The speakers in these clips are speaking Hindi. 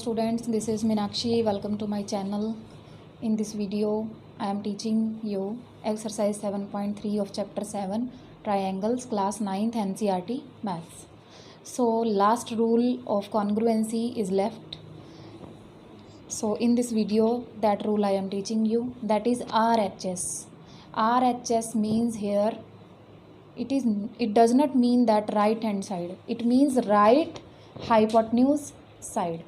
students, this is Meenakshi. Welcome to my channel. In this video I am teaching you exercise 7.3 of chapter 7 triangles, class 9th NCERT maths. So last rule of congruency is left. So in this video that rule I am teaching you, that is RHS. RHS means here it does not mean that right hand side, it means right hypotenuse side.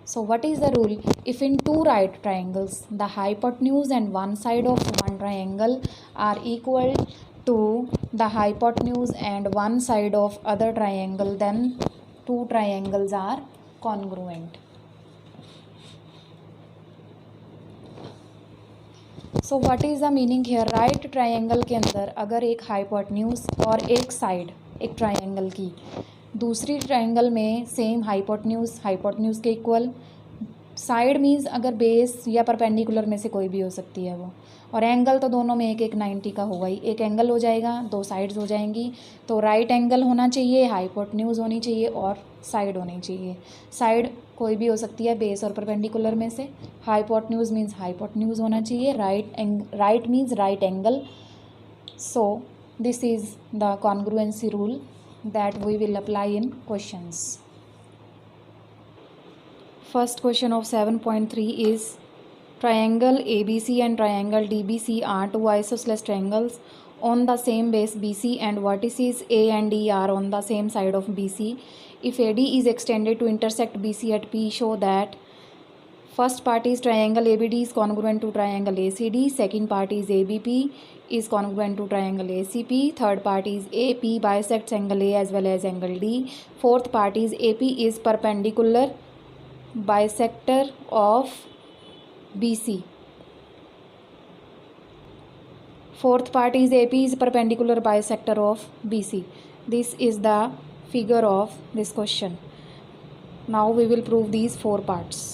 So what is the rule? If in two right triangles the hypotenuse and one side of one triangle are equal to the hypotenuse and one side of other triangle, then two triangles are congruent. So what is the meaning here? Right triangle के अंदर अगर एक हाइपोटेन्यूज और एक साइड एक ट्रायंगल की दूसरी ट्रायंगल में सेम हाइपोटेन्यूज के इक्वल, साइड मीन्स अगर बेस या परपेंडिकुलर में से कोई भी हो सकती है वो, और एंगल तो दोनों में एक एक 90 का होगा ही, एक एंगल हो जाएगा, दो साइड्स हो जाएंगी। तो राइट एंगल होना चाहिए, हाइपोटेन्यूज होनी चाहिए और साइड होनी चाहिए। साइड कोई भी हो सकती है बेस और परपेंडिकुलर में से, हाइपोटेन्यूज मीन्स हाइपोटेन्यूज होना चाहिए, right means right angle. So this is the congruency rule that we will apply in questions. First question of 7.3 is triangle ABC and triangle DBC are two isosceles triangles on the same base BC and vertices A and D are on the same side of BC. If AD is extended to intersect BC at P, show that first part is triangle ABD is congruent to triangle ACD, second part is ABP is congruent to triangle ACP, third part is AP bisects angle A as well as angle D, fourth part is AP is perpendicular bisector of BC, fourth part is AP is perpendicular bisector of BC. This is the figure of this question. Now we will prove these four parts.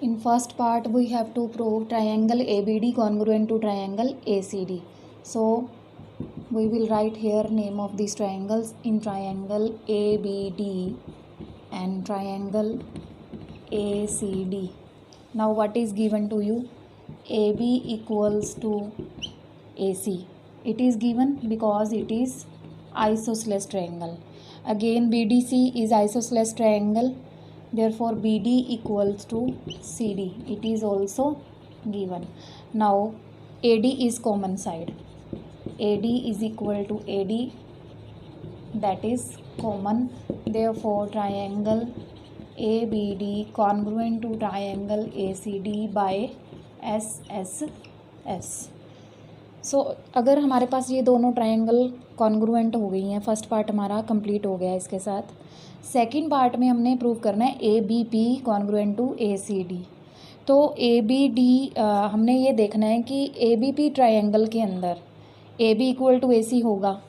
In first part we have to prove triangle ABD congruent to triangle ACD. So we will write here name of these triangles. In triangle ABD and triangle ACD. Now what is given to you? AB equals to AC. It is given because it is isosceles triangle. Again BDC is isosceles triangle. Therefore BD equals to CD. It is also given. Now AD is common side. AD is equal to AD, that is common. Therefore triangle ABD congruent to triangle ACD by SSS. सो अगर हमारे पास ये दोनों ट्रायंगल कॉन्ग्रुएंट हो गई हैं, फर्स्ट पार्ट हमारा कंप्लीट हो गया है इसके साथ। सेकंड पार्ट में हमने प्रूव करना है ABP कॉन्ग्रुएंट टू ACD। तो ABD हमने ये देखना है कि ABP ट्रायंगल के अंदर AB इक्वल टू AC होगा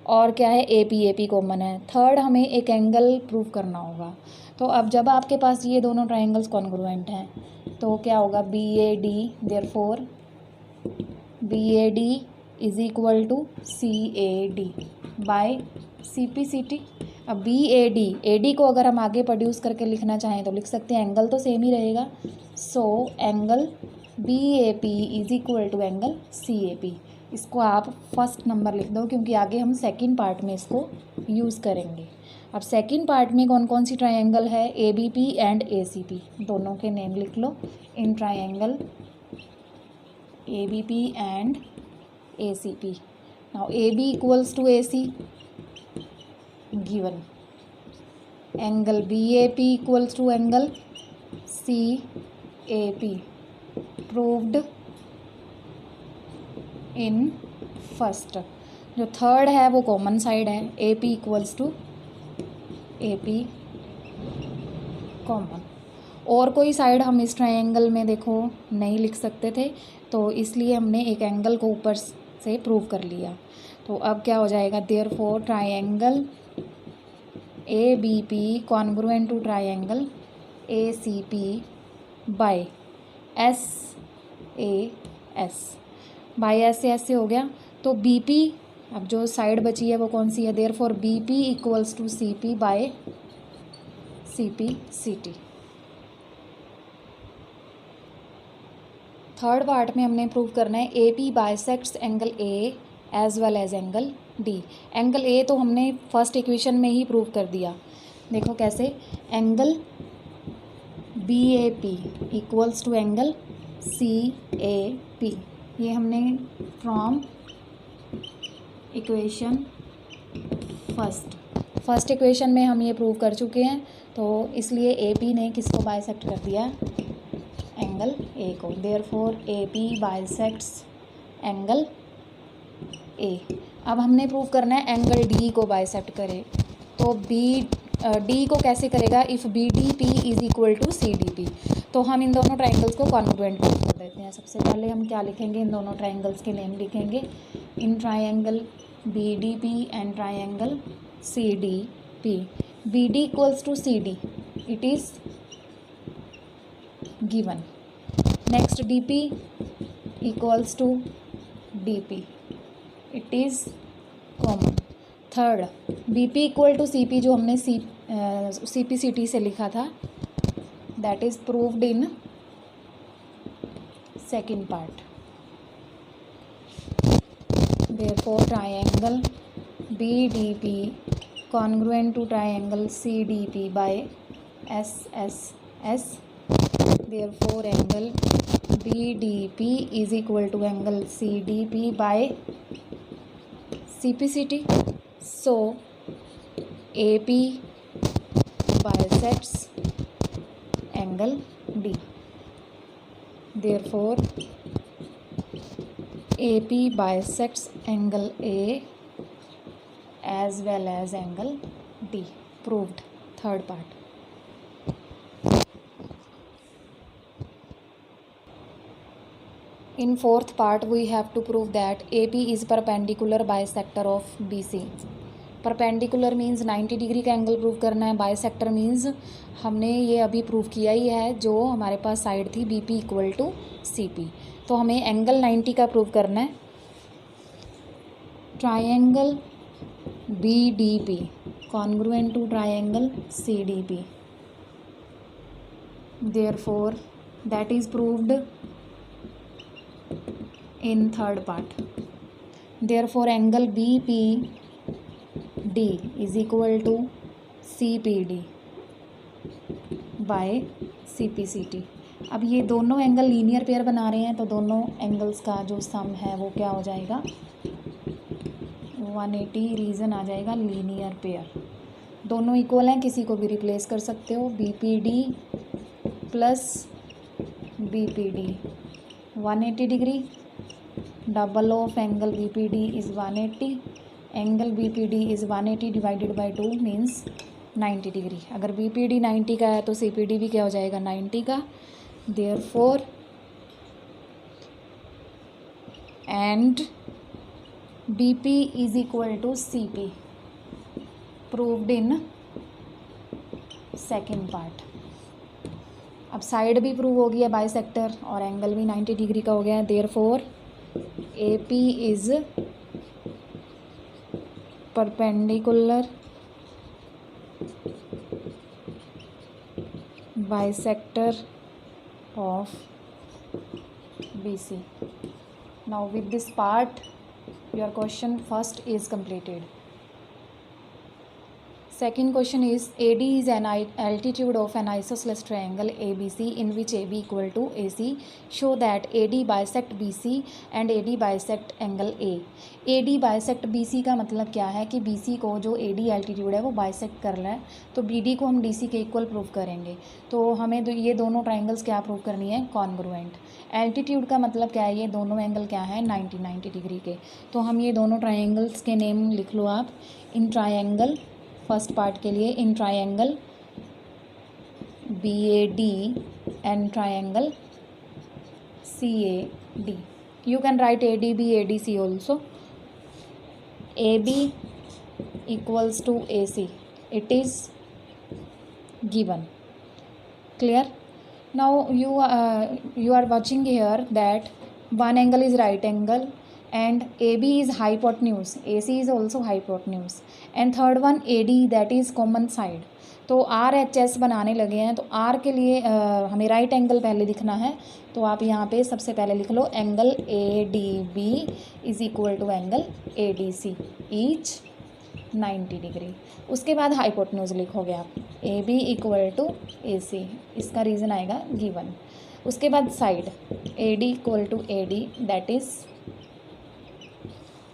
और क्या है AP कॉमन है। थर्ड हमें एक एंगल प्रूव करना होगा। तो अब जब आपके पास ये दोनों ट्रायंगल्स कॉन्ग्रुएंट हैं तो क्या होगा BAD, therefore BAD is equal to CAD by CPCT। अब AD को अगर हम आगे प्रोड्यूस करके लिखना चाहें तो लिख सकते हैं, एंगल तो सेम ही रहेगा। So angle BAP is equal to angle CAP। इसको आप फर्स्ट नंबर लिख दो क्योंकि आगे हम सेकंड पार्ट में इसको यूज़ करेंगे। अब सेकंड पार्ट में कौन कौन सी ट्रायंगल है? ABP एंड ACP, दोनों के नेम लिख लो। इन triangle ABP and ACP. Now AB equals to AC given. Angle BAP equals to angle CAP proved in first. जो थर्ड है वो कॉमन साइड है, AP equals to AP common. और कोई साइड हम इस ट्रायंगल में देखो नहीं लिख सकते थे, तो इसलिए हमने एक एंगल को ऊपर से प्रूव कर लिया। तो अब क्या हो जाएगा? Therefore triangle ABP congruent to triangle ACP by SAS by SAS से हो गया। तो BP अब जो साइड बची है वो कौन सी है, therefore B P equals to C P by C P C T. Third part में हमने प्रूव करना है A P bisects angle A as well as angle D. Angle A तो हमने फर्स्ट इक्वेशन में ही प्रूव कर दिया, देखो कैसे, angle B A P equals to angle C A P, ये हमने फ्रॉम इक्वेशन फर्स्ट इक्वेशन में हम ये प्रूव कर चुके हैं। तो इसलिए ए पी ने किसको बाइसेक्ट कर दिया, एंगल ए को, देयरफॉर ए पी बाइसेक्ट्स एंगल ए। अब हमने प्रूव करना है एंगल डी को बाइसेक्ट करे, तो डी को कैसे करेगा, if B D P is equal to C D P. तो हम इन दोनों ट्राइंगल्स को कॉन्ग्रुएंट प्रूव कर देते हैं। सबसे पहले हम क्या लिखेंगे, इन दोनों ट्राइंगल्स के नेम लिखेंगे, in triangle B D P and triangle C D P. B D equals to C D, it is given. Next D P equals to D P, it is common. Third B P equal to C P, जो हमने सी पी सी टी से लिखा था, that is proved in second part. Therefore triangle B D P congruent to triangle C D P by S S S, therefore angle B D P is equal to angle C D P by C P C T. So AP bisects angle D. Therefore, AP bisects angle A as well as angle D. Proved. Third part. In fourth part, we have to prove that AP is perpendicular bisector of BC. Perpendicular means 90 degree का एंगल प्रूव करना है, बाइसेक्टर मीन्स हमने ये अभी प्रूव किया ही है, जो हमारे पास साइड थी B P equal to C P. तो हमें एंगल 90 का प्रूव करना है। Triangle B D P congruent to triangle C D P, therefore that is proved in third part. Therefore angle B P D is equal to CPD by CPCT। अब ये दोनों एंगल लीनियर पेयर बना रहे हैं, तो दोनों एंगल्स का जो सम है वो क्या हो जाएगा, 180 रीजन आ जाएगा, लीनियर पेयर। दोनों इक्वल हैं, किसी को भी रिप्लेस कर सकते हो, BPD plus BPD 180 degree, double of angle BPD is 180, angle BPD is 180 divided by 2 means 90 degree. अगर BPD 90 का है तो CPD भी क्या हो जाएगा, 90 का। Therefore and BP is equal to CP, proved in second part. अब साइड भी प्रूव हो गया बाइसेक्टर और एंगल भी 90 डिग्री का हो गया। Therefore AP is perpendicular bisector of BC. Now with this part your question first is completed. Second question is AD is an altitude of an isosceles triangle ABC in which AB equal to AC. Show that AD bisect BC and AD bisect angle A. AD bisect BC का मतलब क्या है कि BC को जो AD एल्टीट्यूड है वो बाइसेक्ट कर रहा है, तो BD को हम DC के इक्वल प्रूव करेंगे। तो हमें ये दोनों ट्राइंगल्स क्या प्रूव करनी है, कॉन्ग्रुएंट। एल्टीट्यूड का मतलब क्या है, ये दोनों एंगल क्या है, 90 डिग्री के। तो हम ये दोनों ट्राइंगल्स के नेम लिख लो आप। इन ट्राइंगल फर्स्ट पार्ट के लिए, in triangle BAD and triangle CAD, you can write ADB ADC also. AB equals to AC, it is given. Clear? Now you are watching here that one angle is right angle, and AB is hypotenuse, AC is also hypotenuse, and third one AD, that is common side. तो RHS बनाने लगे हैं, तो R के लिए हमें राइट एंगल पहले लिखना है, तो आप यहाँ पे सबसे पहले लिख लो angle ADB is equal to angle ADC each 90 degree. उसके बाद हाइपोटेन्यूज लिखोगे आप AB इक्वल टू AC, इसका रीज़न आएगा गिवन। उसके बाद side AD equal to AD, that is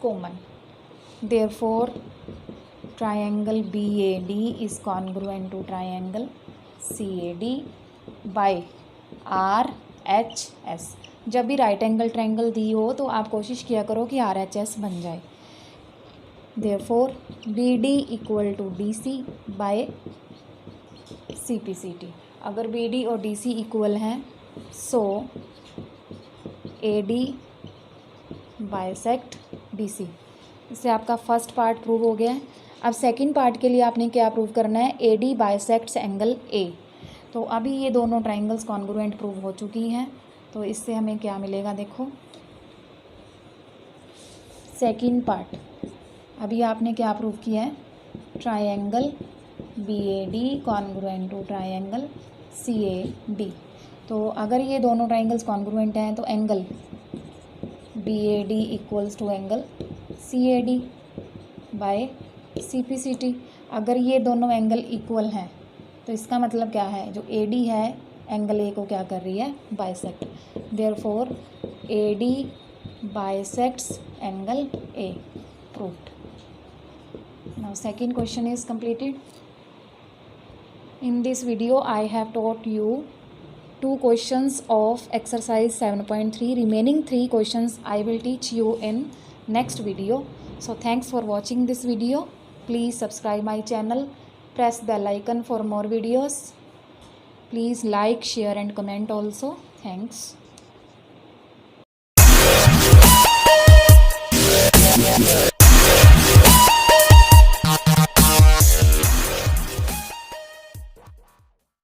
common. Therefore triangle BAD is congruent to triangle CAD by RHS। जब भी राइट एंगल ट्रायंगल दी हो तो आप कोशिश किया करो कि RHS बन जाए। Therefore BD equal to DC by CPCT। अगर BD और DC इक्वल हैं सो AD बाइसेक्ट DC। इससे आपका फर्स्ट पार्ट प्रूव हो गया है। अब सेकंड पार्ट के लिए आपने क्या प्रूव करना है, AD बाइसेक्ट्स एंगल A। तो अभी ये दोनों ट्रायंगल्स कॉन्ग्रुएंट प्रूव हो चुकी हैं, तो इससे हमें क्या मिलेगा, देखो सेकंड पार्ट। अभी आपने क्या प्रूव किया है, triangle BAD congruent to triangle CAD। तो अगर ये दोनों ट्रायंगल्स कॉन्ग्रुएंट हैं तो angle BAD equals to angle CAD by CPCT। अगर ये दोनों एंगल इक्वल हैं तो इसका मतलब क्या है, जो AD है एंगल A को क्या कर रही है, bisect. Therefore AD bisects angle A, proved. Now second question is completed. In this video I have taught you 2 questions of exercise 7.3. remaining 3 questions I will teach you in next video. So thanks for watching this video. Please subscribe my channel, press bell icon for more videos. Please like, share and comment also. Thanks.